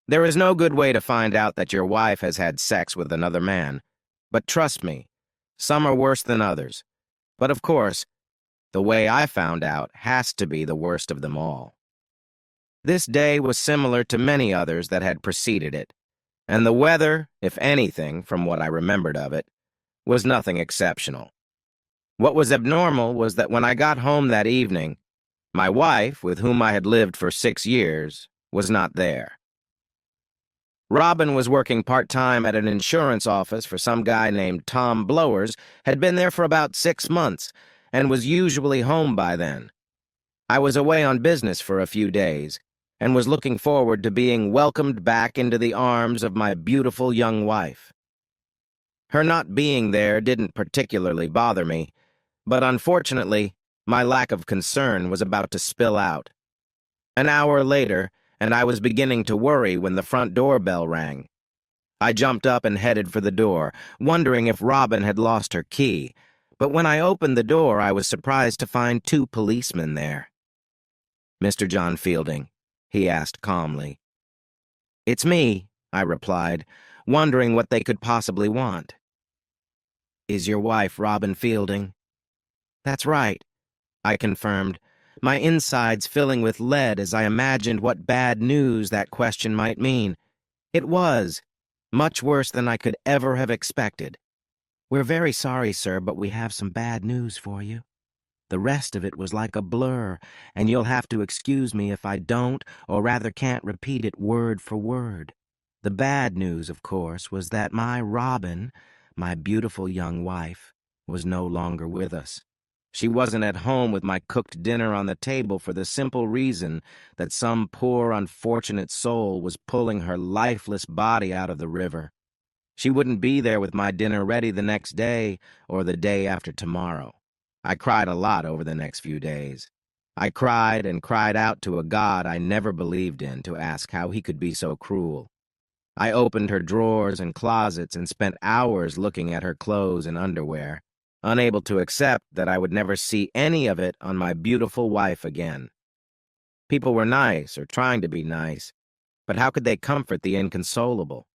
There is no good way to find out that your wife has had sex with another man. But trust me, some are worse than others. But of course, the way I found out has to be the worst of them all. This day was similar to many others that had preceded it, and the weather, if anything, from what I remembered of it, was nothing exceptional. What was abnormal was that when I got home that evening, my wife, with whom I had lived for 6 years, was not there. Robin was working part-time at an insurance office for some guy named Tom Blowers, had been there for about 6 months, and was usually home by then. I was away on business for a few days, and was looking forward to being welcomed back into the arms of my beautiful young wife. Her not being there didn't particularly bother me, but unfortunately, my lack of concern was about to spill out. An hour later, and I was beginning to worry when the front doorbell rang. I jumped up and headed for the door, wondering if Robin had lost her key, but when I opened the door, I was surprised to find 2 policemen there. "Mr. John Fielding?" he asked calmly. "It's me," I replied, wondering what they could possibly want. "Is your wife Robin Fielding?" "That's right," I confirmed, my insides filling with lead as I imagined what bad news that question might mean. It was, much worse than I could ever have expected. "We're very sorry, sir, but we have some bad news for you. The rest of it was like a blur, and you'll have to excuse me if I don't, or rather can't repeat it word for word. The bad news, of course, was that my Robin, my beautiful young wife, was no longer with us. She wasn't at home with my cooked dinner on the table for the simple reason that some poor, unfortunate soul was pulling her lifeless body out of the river. She wouldn't be there with my dinner ready the next day or the day after tomorrow. I cried a lot over the next few days. I cried and cried out to a God I never believed in to ask how he could be so cruel. I opened her drawers and closets and spent hours looking at her clothes and underwear, unable to accept that I would never see any of it on my beautiful wife again. People were nice, or trying to be nice, but how could they comfort the inconsolable?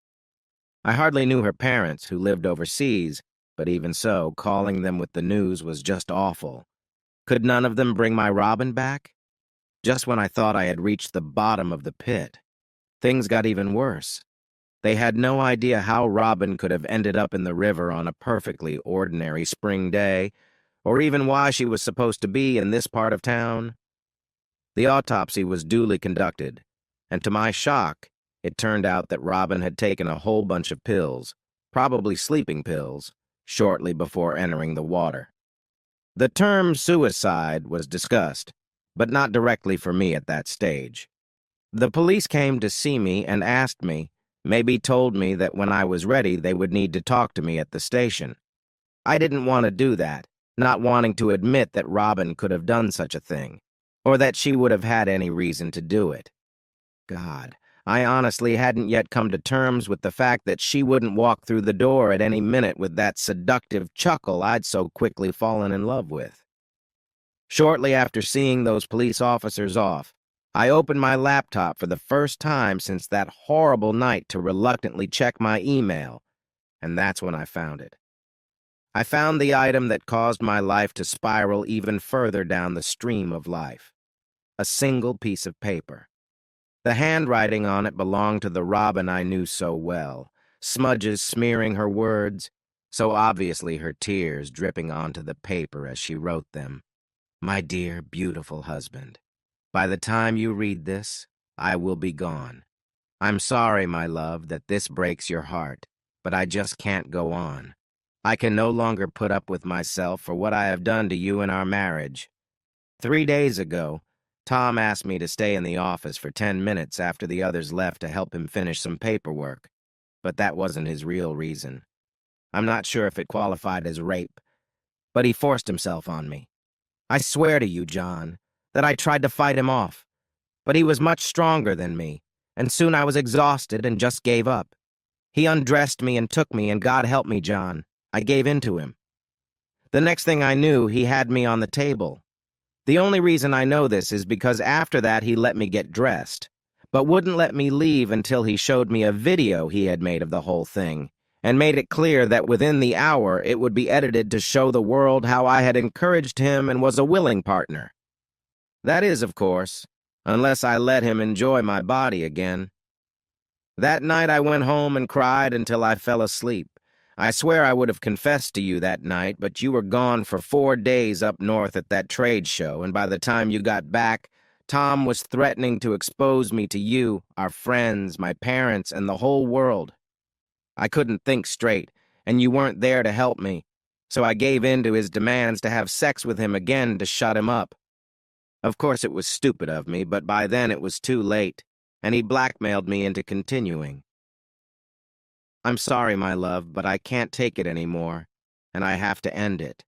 I hardly knew her parents, who lived overseas, but even so, calling them with the news was just awful. Could none of them bring my Robin back? Just when I thought I had reached the bottom of the pit, things got even worse. They had no idea how Robin could have ended up in the river on a perfectly ordinary spring day, or even why she was supposed to be in this part of town. The autopsy was duly conducted, and to my shock, it turned out that Robin had taken a whole bunch of pills, probably sleeping pills, shortly before entering the water. The term suicide was discussed, but not directly for me at that stage. The police came to see me and asked me, maybe told me that when I was ready they would need to talk to me at the station. I didn't want to do that, not wanting to admit that Robin could have done such a thing, or that she would have had any reason to do it. God, I honestly hadn't yet come to terms with the fact that she wouldn't walk through the door at any minute with that seductive chuckle I'd so quickly fallen in love with. Shortly after seeing those police officers off, I opened my laptop for the first time since that horrible night to reluctantly check my email, and that's when I found it. I found the item that caused my life to spiral even further down the stream of life. A single piece of paper. The handwriting on it belonged to the Robin I knew so well, smudges smearing her words, so obviously her tears dripping onto the paper as she wrote them. My dear, beautiful husband, by the time you read this, I will be gone. I'm sorry, my love, that this breaks your heart, but I just can't go on. I can no longer put up with myself for what I have done to you in our marriage. 3 days ago, Tom asked me to stay in the office for 10 minutes after the others left to help him finish some paperwork, but that wasn't his real reason. I'm not sure if it qualified as rape, but he forced himself on me. I swear to you, John, that I tried to fight him off, but he was much stronger than me, and soon I was exhausted and just gave up. He undressed me and took me, and God help me, John, I gave in to him. The next thing I knew, he had me on the table. The only reason I know this is because after that he let me get dressed, but wouldn't let me leave until he showed me a video he had made of the whole thing, and made it clear that within the hour it would be edited to show the world how I had encouraged him and was a willing partner. That is, of course, unless I let him enjoy my body again. That night I went home and cried until I fell asleep. I swear I would have confessed to you that night, but you were gone for 4 days up north at that trade show, and by the time you got back, Tom was threatening to expose me to you, our friends, my parents, and the whole world. I couldn't think straight, and you weren't there to help me, so I gave in to his demands to have sex with him again to shut him up. Of course it was stupid of me, but by then it was too late, and he blackmailed me into continuing. I'm sorry, my love, but I can't take it anymore, and I have to end it.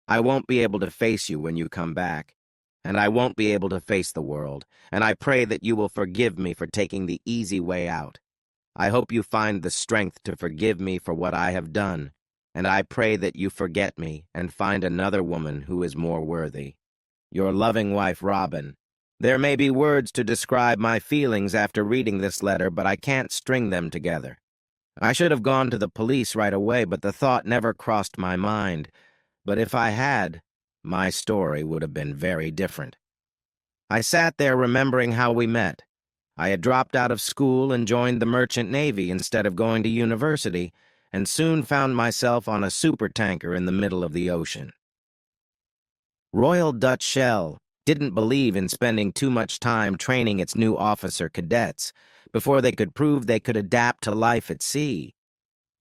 I won't be able to face you when you come back, and I won't be able to face the world, and I pray that you will forgive me for taking the easy way out. I hope you find the strength to forgive me for what I have done, and I pray that you forget me and find another woman who is more worthy. Your loving wife, Robin. There may be words to describe my feelings after reading this letter, but I can't string them together. I should have gone to the police right away, but the thought never crossed my mind. But if I had, my story would have been very different. I sat there remembering how we met. I had dropped out of school and joined the Merchant Navy instead of going to university, and soon found myself on a supertanker in the middle of the ocean. Royal Dutch Shell didn't believe in spending too much time training its new officer cadets before they could prove they could adapt to life at sea.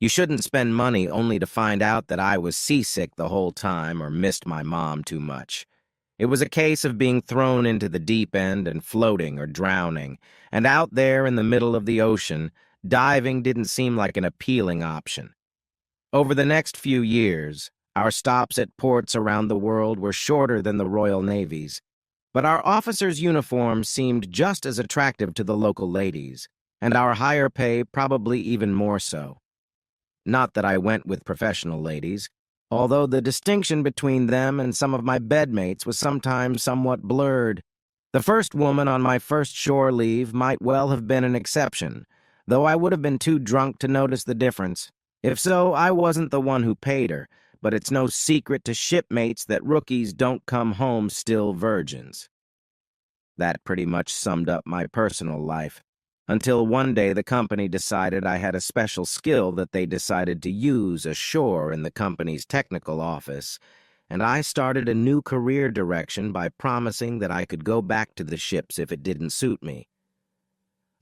You shouldn't spend money only to find out that I was seasick the whole time or missed my mom too much. It was a case of being thrown into the deep end and floating or drowning, and out there in the middle of the ocean, diving didn't seem like an appealing option. Over the next few years, our stops at ports around the world were shorter than the Royal Navy's, but our officers' uniforms seemed just as attractive to the local ladies, and our higher pay probably even more so. Not that I went with professional ladies, although the distinction between them and some of my bedmates was sometimes somewhat blurred. The first woman on my first shore leave might well have been an exception, though I would have been too drunk to notice the difference. If so, I wasn't the one who paid her, but it's no secret to shipmates that rookies don't come home still virgins. That pretty much summed up my personal life, until one day the company decided I had a special skill that they decided to use ashore in the company's technical office, and I started a new career direction by promising that I could go back to the ships if it didn't suit me.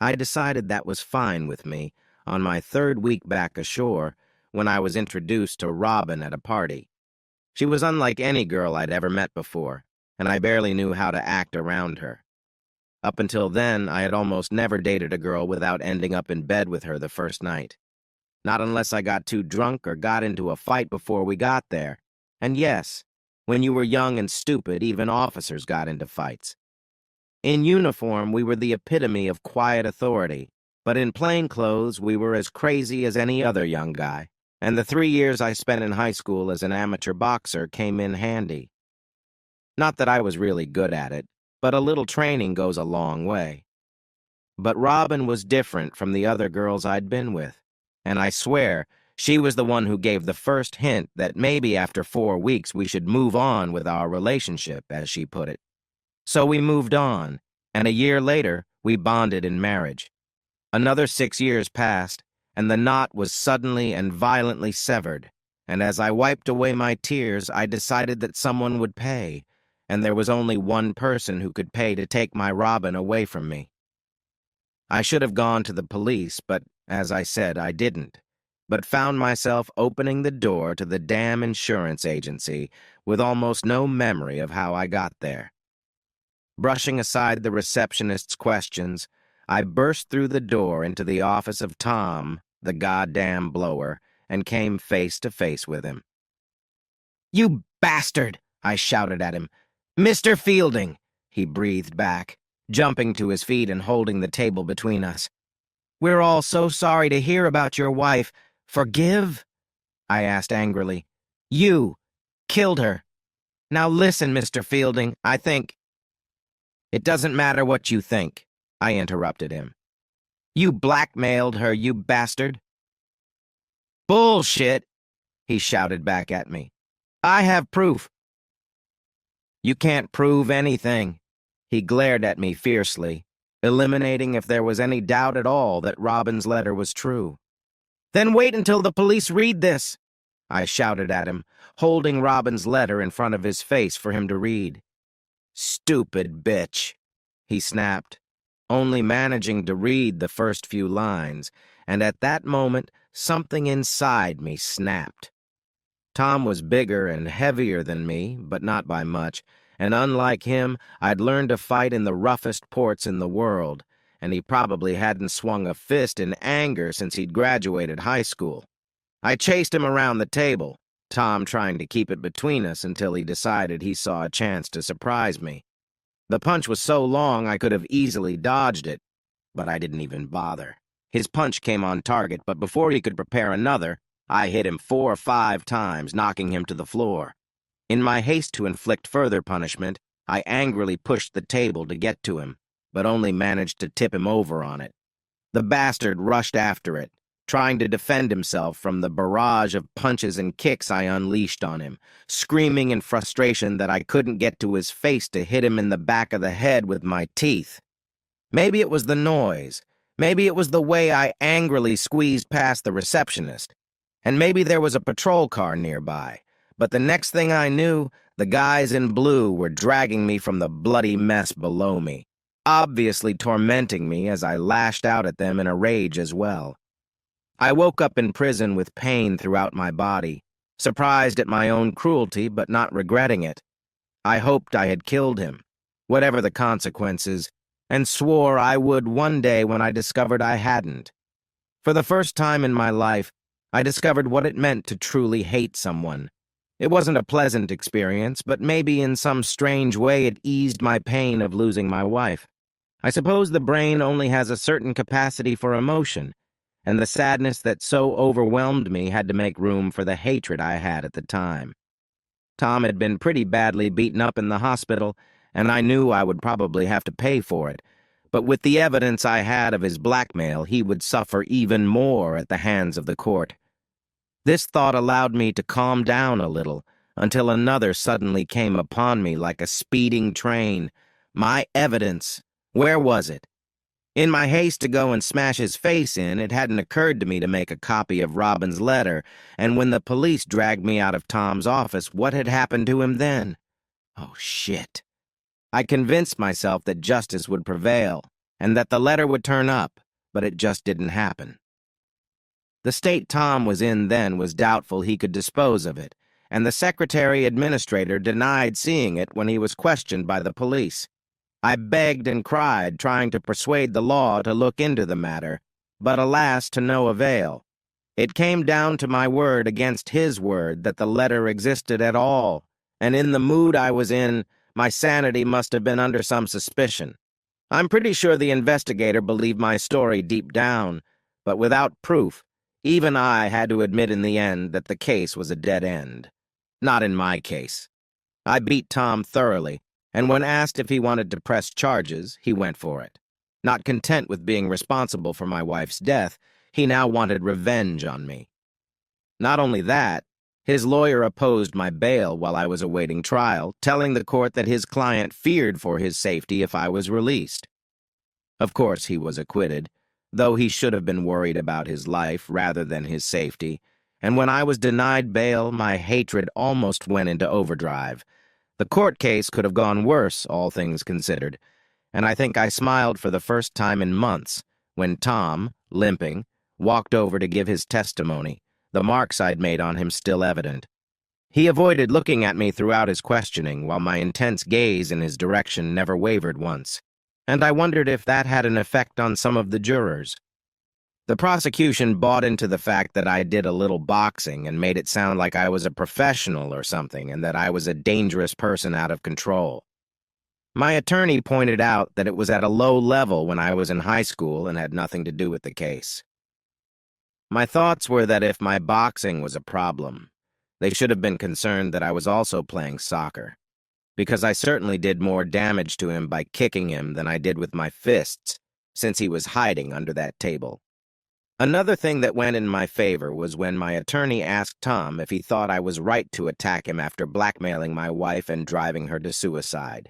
I decided that was fine with me on my 3rd week back ashore when I was introduced to Robin at a party. She was unlike any girl I'd ever met before, and I barely knew how to act around her. Up until then, I had almost never dated a girl without ending up in bed with her the first night. Not unless I got too drunk or got into a fight before we got there. And yes, when you were young and stupid, even officers got into fights. In uniform, we were the epitome of quiet authority, but in plain clothes, we were as crazy as any other young guy, and the 3 years I spent in high school as an amateur boxer came in handy. Not that I was really good at it, but a little training goes a long way. But Robin was different from the other girls I'd been with, and I swear she was the one who gave the first hint that maybe after 4 weeks we should move on with our relationship, as she put it. So we moved on, and a year later we bonded in marriage. Another 6 years passed, and the knot was suddenly and violently severed, and as I wiped away my tears, I decided that someone would pay, and there was only one person who could pay to take my Robin away from me. I should have gone to the police, but, as I said, I didn't, but found myself opening the door to the damn insurance agency with almost no memory of how I got there. Brushing aside the receptionist's questions, I burst through the door into the office of Tom, the goddamn blower, and came face to face with him. "You bastard!" I shouted at him. "Mr. Fielding!" he breathed back, jumping to his feet and holding the table between us. "We're all so sorry to hear about your wife. Forgive?" I asked angrily. "You killed her. Now listen, Mr. Fielding, I think—" "It doesn't matter what you think. I interrupted him. You blackmailed her, you bastard. Bullshit, he shouted back at me. I have proof. You can't prove anything. He glared at me fiercely, eliminating if there was any doubt at all that Robin's letter was true. Then wait until the police read this, I shouted at him, holding Robin's letter in front of his face for him to read. Stupid bitch, he snapped, only managing to read the first few lines, and at that moment, something inside me snapped. Tom was bigger and heavier than me, but not by much, and unlike him, I'd learned to fight in the roughest ports in the world, and he probably hadn't swung a fist in anger since he'd graduated high school. I chased him around the table, Tom trying to keep it between us until he decided he saw a chance to surprise me. The punch was so long I could have easily dodged it, but I didn't even bother. His punch came on target, but before he could prepare another, I hit him 4 or 5 times, knocking him to the floor. In my haste to inflict further punishment, I angrily pushed the table to get to him, but only managed to tip him over on it. The bastard rushed after it, trying to defend himself from the barrage of punches and kicks I unleashed on him, screaming in frustration that I couldn't get to his face to hit him in the back of the head with my teeth. Maybe it was the noise. Maybe it was the way I angrily squeezed past the receptionist. And maybe there was a patrol car nearby. But the next thing I knew, the guys in blue were dragging me from the bloody mess below me, obviously tormenting me as I lashed out at them in a rage as well. I woke up in prison with pain throughout my body, surprised at my own cruelty but not regretting it. I hoped I had killed him, whatever the consequences, and swore I would one day when I discovered I hadn't. For the first time in my life, I discovered what it meant to truly hate someone. It wasn't a pleasant experience, but maybe in some strange way it eased my pain of losing my wife. I suppose the brain only has a certain capacity for emotion, and the sadness that so overwhelmed me had to make room for the hatred I had at the time. Tom had been pretty badly beaten up in the hospital, and I knew I would probably have to pay for it, but with the evidence I had of his blackmail, he would suffer even more at the hands of the court. This thought allowed me to calm down a little, until another suddenly came upon me like a speeding train. My evidence. Where was it? In my haste to go and smash his face in, it hadn't occurred to me to make a copy of Robin's letter, and when the police dragged me out of Tom's office, what had happened to him then? Oh, shit. I convinced myself that justice would prevail, and that the letter would turn up, but it just didn't happen. The state Tom was in then was doubtful he could dispose of it, and the secretary administrator denied seeing it when he was questioned by the police. I begged and cried, trying to persuade the law to look into the matter, but alas, to no avail. It came down to my word against his word that the letter existed at all, and in the mood I was in, my sanity must have been under some suspicion. I'm pretty sure the investigator believed my story deep down, but without proof, even I had to admit in the end that the case was a dead end. Not in my case. I beat Tom thoroughly, and when asked if he wanted to press charges, he went for it. Not content with being responsible for my wife's death, he now wanted revenge on me. Not only that, his lawyer opposed my bail while I was awaiting trial, telling the court that his client feared for his safety if I was released. Of course, he was acquitted, though he should have been worried about his life rather than his safety, and when I was denied bail, my hatred almost went into overdrive. The court case could have gone worse, all things considered, and I think I smiled for the first time in months when Tom, limping, walked over to give his testimony, the marks I'd made on him still evident. He avoided looking at me throughout his questioning, while my intense gaze in his direction never wavered once, and I wondered if that had an effect on some of the jurors. The prosecution bought into the fact that I did a little boxing and made it sound like I was a professional or something and that I was a dangerous person out of control. My attorney pointed out that it was at a low level when I was in high school and had nothing to do with the case. My thoughts were that if my boxing was a problem, they should have been concerned that I was also playing soccer, because I certainly did more damage to him by kicking him than I did with my fists, since he was hiding under that table. Another thing that went in my favor was when my attorney asked Tom if he thought I was right to attack him after blackmailing my wife and driving her to suicide.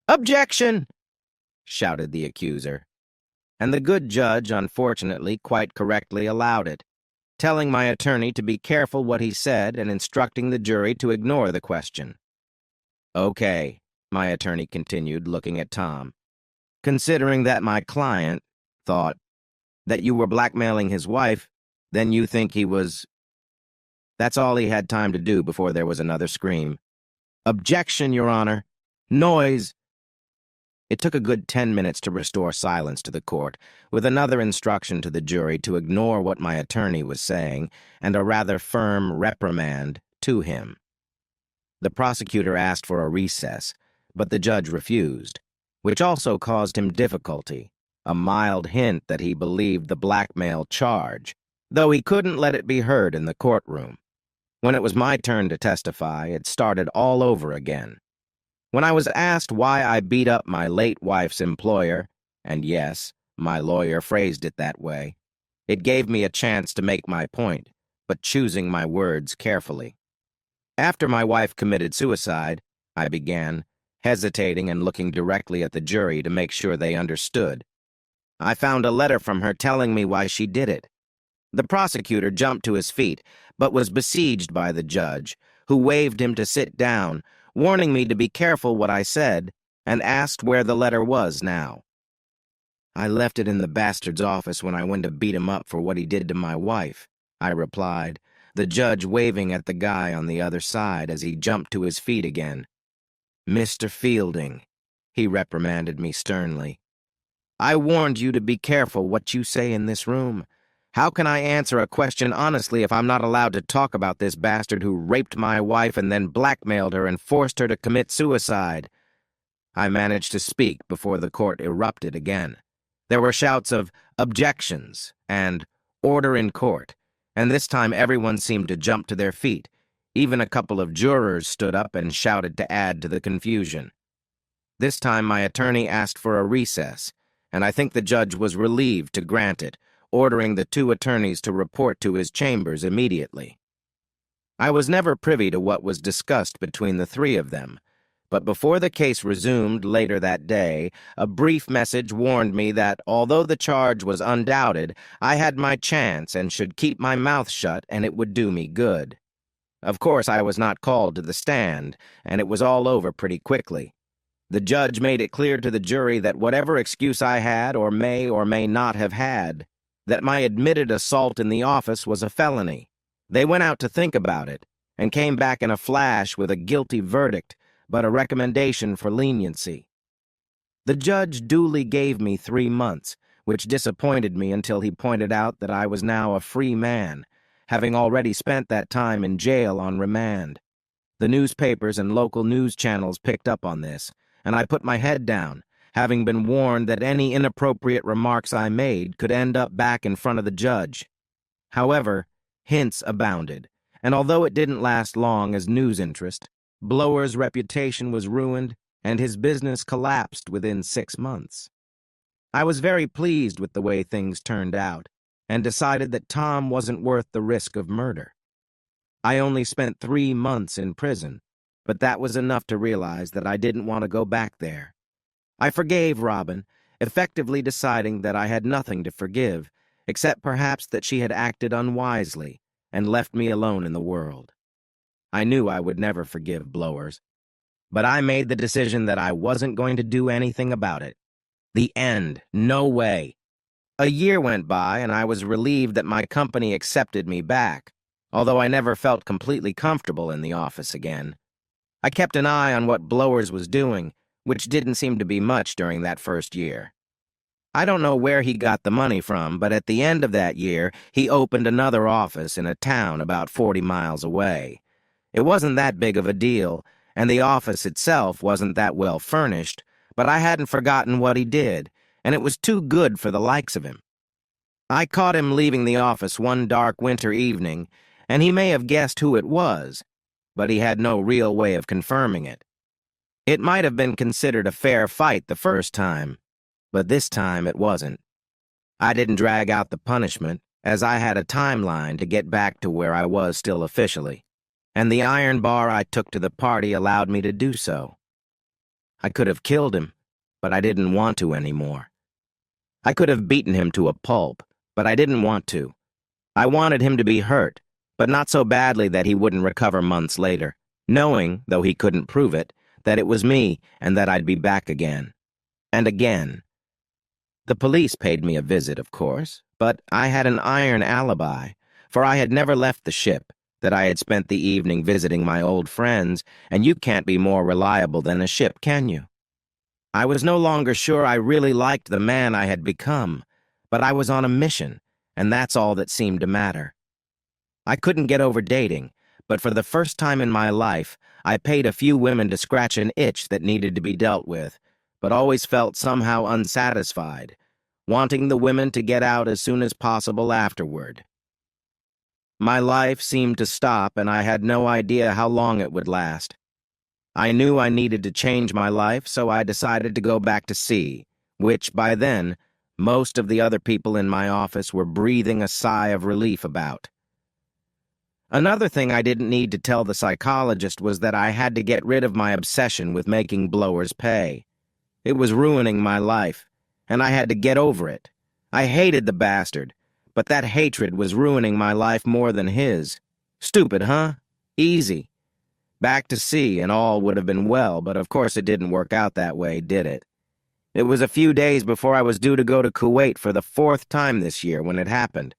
"Objection!" shouted the accuser. And the good judge, unfortunately, quite correctly allowed it, telling my attorney to be careful what he said and instructing the jury to ignore the question. "Okay," my attorney continued, looking at Tom. "Considering that my client thought that you were blackmailing his wife, then you think he was—" That's all he had time to do before there was another scream. "Objection, Your Honor! Noise!" It took a good 10 minutes to restore silence to the court, with another instruction to the jury to ignore what my attorney was saying and a rather firm reprimand to him. The prosecutor asked for a recess, but the judge refused, which also caused him difficulty, a mild hint that he believed the blackmail charge, though he couldn't let it be heard in the courtroom. When it was my turn to testify, it started all over again. When I was asked why I beat up my late wife's employer, and yes, my lawyer phrased it that way, it gave me a chance to make my point, but choosing my words carefully. After my wife committed suicide, I began, hesitating and looking directly at the jury to make sure they understood. I found a letter from her telling me why she did it. The prosecutor jumped to his feet, but was besieged by the judge, who waved him to sit down, warning me to be careful what I said, and asked where the letter was now. "I left it in the bastard's office when I went to beat him up for what he did to my wife," I replied, the judge waving at the guy on the other side as he jumped to his feet again. "Mr. Fielding," he reprimanded me sternly, "I warned you to be careful what you say in this room. How can I answer a question honestly if I'm not allowed to talk about this bastard who raped my wife and then blackmailed her and forced her to commit suicide?" I managed to speak before the court erupted again. There were shouts of "objections" and "order in court," and this time everyone seemed to jump to their feet. Even a couple of jurors stood up and shouted to add to the confusion. This time my attorney asked for a recess, and I think the judge was relieved to grant it, ordering the two attorneys to report to his chambers immediately. I was never privy to what was discussed between the three of them, but before the case resumed later that day, a brief message warned me that, although the charge was undoubted, I had my chance and should keep my mouth shut and it would do me good. Of course, I was not called to the stand, and it was all over pretty quickly. The judge made it clear to the jury that whatever excuse I had or may not have had, that my admitted assault in the office was a felony. They went out to think about it, and came back in a flash with a guilty verdict, but a recommendation for leniency. The judge duly gave me 3 months, which disappointed me until he pointed out that I was now a free man, having already spent that time in jail on remand. The newspapers and local news channels picked up on this, and I put my head down, having been warned that any inappropriate remarks I made could end up back in front of the judge. However, hints abounded, and although it didn't last long as news interest, Blower's reputation was ruined and his business collapsed within 6 months. I was very pleased with the way things turned out, and decided that Tom wasn't worth the risk of murder. I only spent 3 months in prison, but that was enough to realize that I didn't want to go back there. I forgave Robin, effectively deciding that I had nothing to forgive, except perhaps that she had acted unwisely and left me alone in the world. I knew I would never forgive Blowers, but I made the decision that I wasn't going to do anything about it. The end. No way. A year went by, and I was relieved that my company accepted me back, although I never felt completely comfortable in the office again. I kept an eye on what Blowers was doing, which didn't seem to be much during that first year. I don't know where he got the money from, but at the end of that year, he opened another office in a town about 40 miles away. It wasn't that big of a deal, and the office itself wasn't that well furnished, but I hadn't forgotten what he did, and it was too good for the likes of him. I caught him leaving the office one dark winter evening, and he may have guessed who it was, but he had no real way of confirming it. It might have been considered a fair fight the first time, But this time it wasn't. I didn't drag out the punishment, as I had a timeline to get back to where I was still officially, and the iron bar I took to the party allowed me to do so. I could have killed him, but I didn't want to anymore. I could have beaten him to a pulp, but I didn't want to. I wanted him to be hurt, but not so badly that he wouldn't recover months later, knowing, though he couldn't prove it, that it was me and that I'd be back again. And again. The police paid me a visit, of course, but I had an iron alibi, for I had never left the ship, that I had spent the evening visiting my old friends, and you can't be more reliable than a ship, can you? I was no longer sure I really liked the man I had become, but I was on a mission, and that's all that seemed to matter. I couldn't get over dating, but for the first time in my life, I paid a few women to scratch an itch that needed to be dealt with, but always felt somehow unsatisfied, wanting the women to get out as soon as possible afterward. My life seemed to stop, and I had no idea how long it would last. I knew I needed to change my life, so I decided to go back to sea, which, by then, most of the other people in my office were breathing a sigh of relief about. Another thing I didn't need to tell the psychologist was that I had to get rid of my obsession with making blowers pay. It was ruining my life, and I had to get over it. I hated the bastard, but that hatred was ruining my life more than his. Stupid, huh? Easy. Back to sea and all would have been well, but of course it didn't work out that way, did it? It was a few days before I was due to go to Kuwait for the 4th time this year when it happened.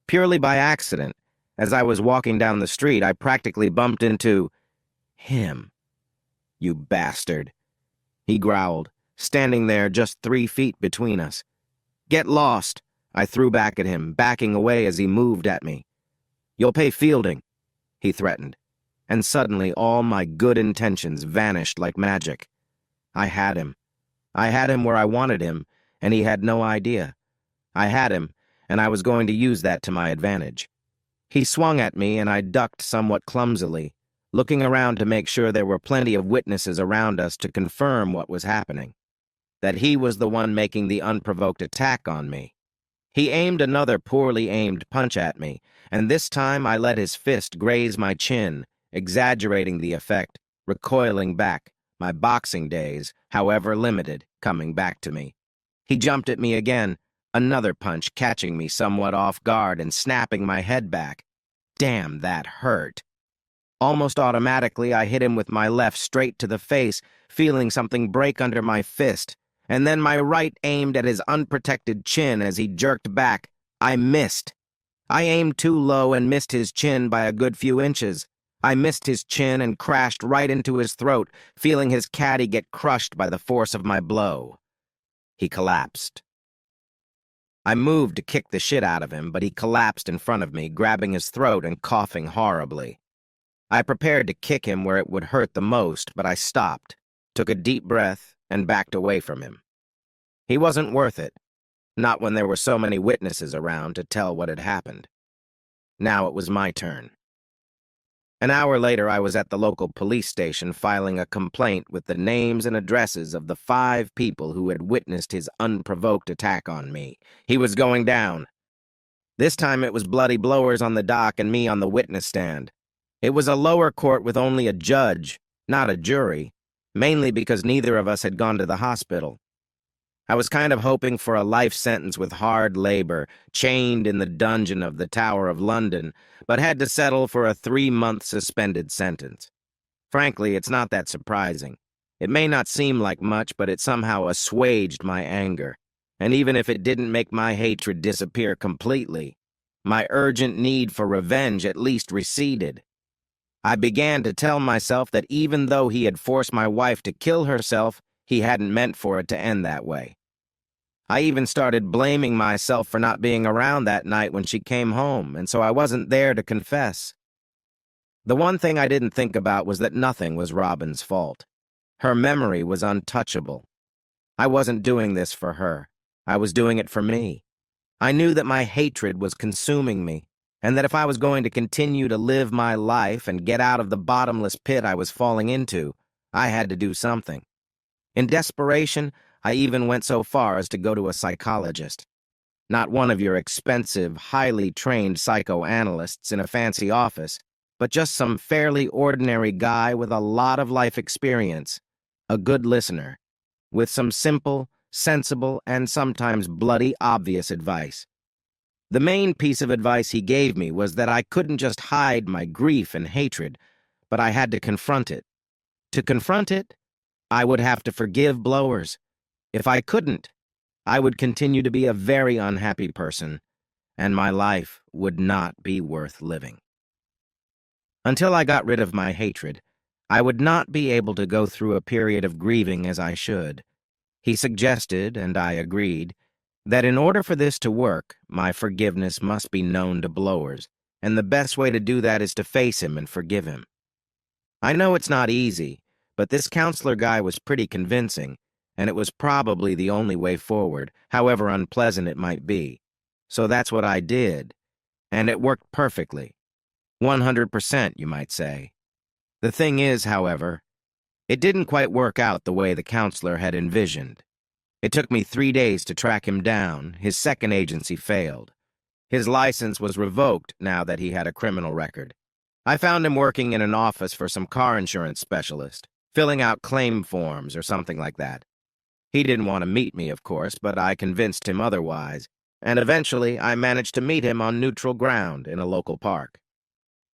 Purely by accident. As I was walking down the street, I practically bumped into him. You bastard, he growled, standing there just 3 feet between us. Get lost, I threw back at him, backing away as he moved at me. You'll pay Fielding, he threatened, and suddenly all my good intentions vanished like magic. I had him. I had him where I wanted him, and he had no idea. I had him, and I was going to use that to my advantage. He swung at me, and I ducked somewhat clumsily, looking around to make sure there were plenty of witnesses around us to confirm what was happening, that he was the one making the unprovoked attack on me. He aimed another poorly aimed punch at me, and this time I let his fist graze my chin, exaggerating the effect, recoiling back, my boxing days, however limited, coming back to me. He jumped at me again, another punch catching me somewhat off guard and snapping my head back. Damn, that hurt. Almost automatically, I hit him with my left straight to the face, feeling something break under my fist, and then my right aimed at his unprotected chin as he jerked back. I missed. I aimed too low and missed his chin by a good few inches. I missed his chin and crashed right into his throat, feeling his caddy get crushed by the force of my blow. He collapsed. I moved to kick the shit out of him, but he collapsed in front of me, grabbing his throat and coughing horribly. I prepared to kick him where it would hurt the most, but I stopped, took a deep breath, and backed away from him. He wasn't worth it, not when there were so many witnesses around to tell what had happened. Now it was my turn. An hour later, I was at the local police station filing a complaint with the names and addresses of the 5 people who had witnessed his unprovoked attack on me. He was going down. This time it was bloody blowers on the dock and me on the witness stand. It was a lower court with only a judge, not a jury, mainly because neither of us had gone to the hospital. I was kind of hoping for a life sentence with hard labor, chained in the dungeon of the Tower of London, but had to settle for a 3-month suspended sentence. Frankly, it's not that surprising. It may not seem like much, but it somehow assuaged my anger. And even if it didn't make my hatred disappear completely, my urgent need for revenge at least receded. I began to tell myself that even though he had forced my wife to kill herself, he hadn't meant for it to end that way. I even started blaming myself for not being around that night when she came home, and so I wasn't there to confess. The one thing I didn't think about was that nothing was Robin's fault. Her memory was untouchable. I wasn't doing this for her. I was doing it for me. I knew that my hatred was consuming me, and that if I was going to continue to live my life and get out of the bottomless pit I was falling into, I had to do something. In desperation, I even went so far as to go to a psychologist. Not one of your expensive, highly trained psychoanalysts in a fancy office, but just some fairly ordinary guy with a lot of life experience, a good listener, with some simple, sensible, and sometimes bloody obvious advice. The main piece of advice he gave me was that I couldn't just hide my grief and hatred, but I had to confront it. To confront it, I would have to forgive Blowers. If I couldn't, I would continue to be a very unhappy person, and my life would not be worth living. Until I got rid of my hatred, I would not be able to go through a period of grieving as I should. He suggested, and I agreed, that in order for this to work, my forgiveness must be known to Blowers, and the best way to do that is to face him and forgive him. I know it's not easy, but this counselor guy was pretty convincing, and it was probably the only way forward, however unpleasant it might be. So that's what I did, and it worked perfectly. 100%, you might say. The thing is, however, it didn't quite work out the way the counselor had envisioned. It took me 3 days to track him down. His second agency failed. His license was revoked now that he had a criminal record. I found him working in an office for some car insurance specialist, filling out claim forms or something like that. He didn't want to meet me, of course, but I convinced him otherwise, and eventually I managed to meet him on neutral ground in a local park.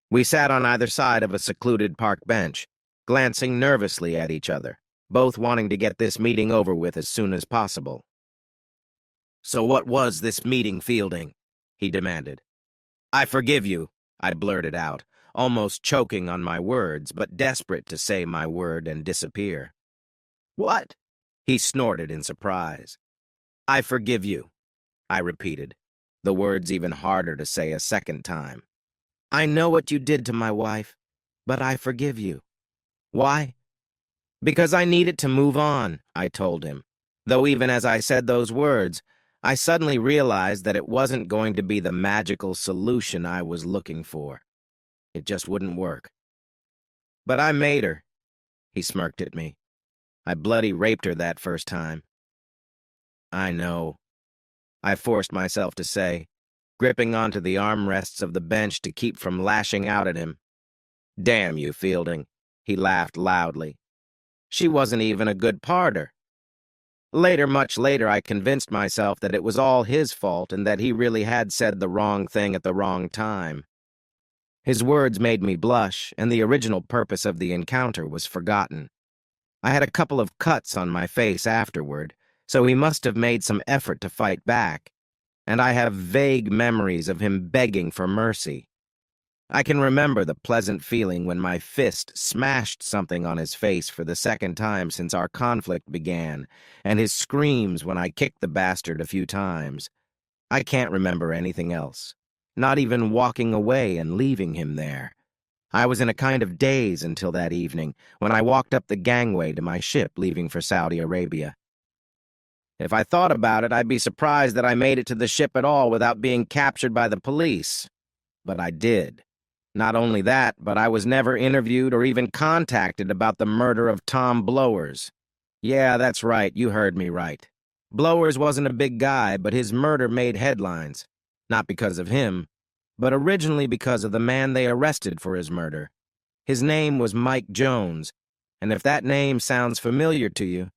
We sat on either side of a secluded park bench, glancing nervously at each other, both wanting to get this meeting over with as soon as possible. "So what was this meeting, Fielding?" he demanded. "I forgive you," I blurted out, almost choking on my words, but desperate to say my word and disappear. "What?" he snorted in surprise. "I forgive you," I repeated, the words even harder to say a second time. "I know what you did to my wife, but I forgive you." "Why?" "Because I needed to move on," I told him, though even as I said those words, I suddenly realized that it wasn't going to be the magical solution I was looking for. It just wouldn't work. "But I made her," he smirked at me. "I bloody raped her that first time." "I know," I forced myself to say, gripping onto the armrests of the bench to keep from lashing out at him. "Damn you, Fielding," he laughed loudly. "She wasn't even a good parter." Later, much later, I convinced myself that it was all his fault and that he really had said the wrong thing at the wrong time. His words made me blush, and the original purpose of the encounter was forgotten. I had a couple of cuts on my face afterward, so he must have made some effort to fight back, and I have vague memories of him begging for mercy. I can remember the pleasant feeling when my fist smashed something on his face for the second time since our conflict began, and his screams when I kicked the bastard a few times. I can't remember anything else, not even walking away and leaving him there. I was in a kind of daze until that evening, when I walked up the gangway to my ship leaving for Saudi Arabia. If I thought about it, I'd be surprised that I made it to the ship at all without being captured by the police. But I did. Not only that, but I was never interviewed or even contacted about the murder of Tom Blowers. Yeah, that's right, you heard me right. Blowers wasn't a big guy, but his murder made headlines. Not because of him, but originally because of the man they arrested for his murder. His name was Mike Jones, and if that name sounds familiar to you,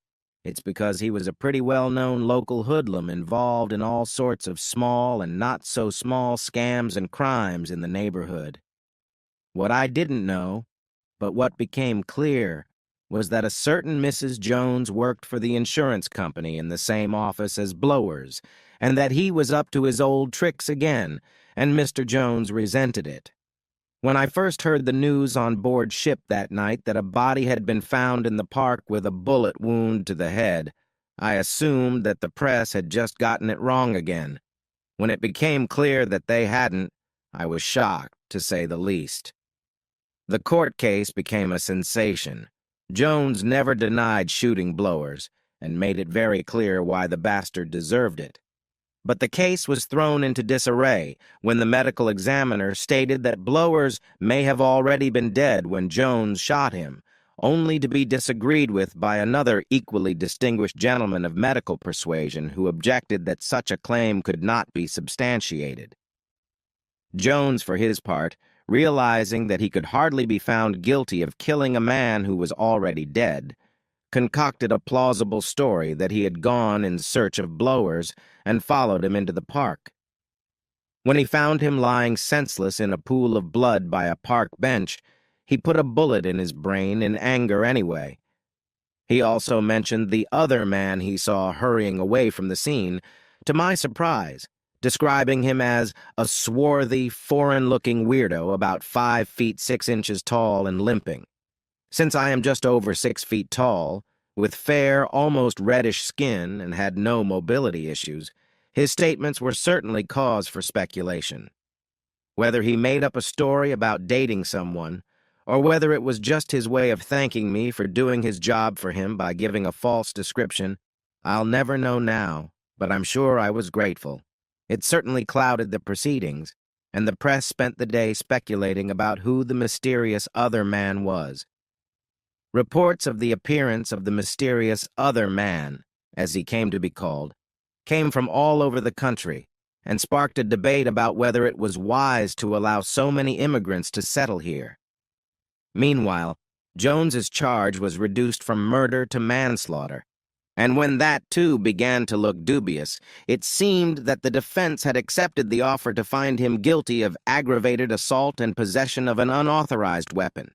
it's because he was a pretty well-known local hoodlum involved in all sorts of small and not-so-small scams and crimes in the neighborhood. What I didn't know, but what became clear, was that a certain Mrs. Jones worked for the insurance company in the same office as Blowers, and that he was up to his old tricks again, and Mr. Jones resented it. When I first heard the news on board ship that night that a body had been found in the park with a bullet wound to the head, I assumed that the press had just gotten it wrong again. When it became clear that they hadn't, I was shocked, to say the least. The court case became a sensation. Jones never denied shooting Blowers, and made it very clear why the bastard deserved it. But the case was thrown into disarray when the medical examiner stated that Blowers may have already been dead when Jones shot him, only to be disagreed with by another equally distinguished gentleman of medical persuasion who objected that such a claim could not be substantiated. Jones, for his part, realizing that he could hardly be found guilty of killing a man who was already dead, concocted a plausible story that he had gone in search of blowers and followed him into the park. When he found him lying senseless in a pool of blood by a park bench, he put a bullet in his brain in anger anyway. He also mentioned the other man he saw hurrying away from the scene, to my surprise, describing him as a swarthy, foreign-looking weirdo about 5 feet 6 inches tall and limping. Since I am just over 6 feet tall, with fair, almost reddish skin and had no mobility issues, his statements were certainly cause for speculation. Whether he made up a story about dating someone, or whether it was just his way of thanking me for doing his job for him by giving a false description, I'll never know now, but I'm sure I was grateful. It certainly clouded the proceedings, and the press spent the day speculating about who the mysterious other man was. Reports of the appearance of the mysterious other man, as he came to be called, came from all over the country, and sparked a debate about whether it was wise to allow so many immigrants to settle here. Meanwhile, Jones's charge was reduced from murder to manslaughter, and when that, too, began to look dubious, it seemed that the defense had accepted the offer to find him guilty of aggravated assault and possession of an unauthorized weapon.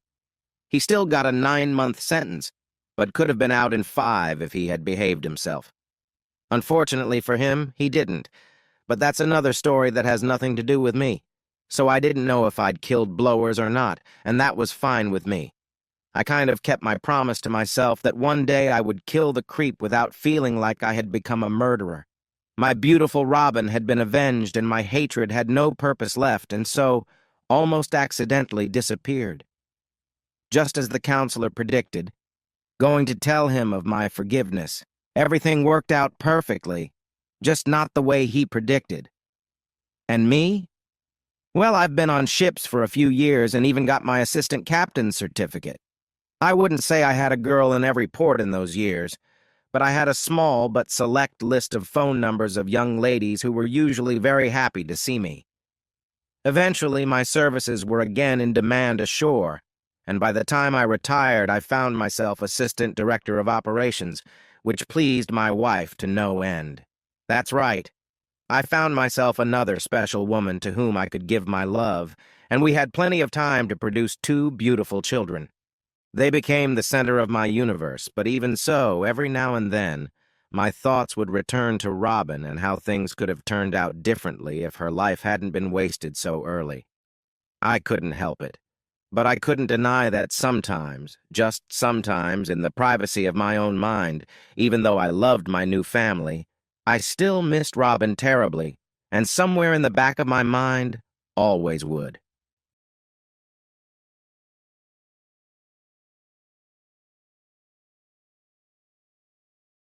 He still got a 9-month sentence, but could have been out in 5 if he had behaved himself. Unfortunately for him, he didn't, but that's another story that has nothing to do with me. So I didn't know if I'd killed blowers or not, and that was fine with me. I kind of kept my promise to myself that one day I would kill the creep without feeling like I had become a murderer. My beautiful Robin had been avenged and my hatred had no purpose left, and so, almost accidentally, disappeared. Just as the counselor predicted, going to tell him of my forgiveness. Everything worked out perfectly, just not the way he predicted. And me? Well, I've been on ships for a few years and even got my assistant captain's certificate. I wouldn't say I had a girl in every port in those years, but I had a small but select list of phone numbers of young ladies who were usually very happy to see me. Eventually, my services were again in demand ashore, and by the time I retired, I found myself assistant director of operations, which pleased my wife to no end. That's right. I found myself another special woman to whom I could give my love, and we had plenty of time to produce 2 beautiful children. They became the center of my universe, but even so, every now and then, my thoughts would return to Robin and how things could have turned out differently if her life hadn't been wasted so early. I couldn't help it, but I couldn't deny that sometimes, just sometimes, in the privacy of my own mind, even though I loved my new family, I still missed Robin terribly, and somewhere in the back of my mind, always would.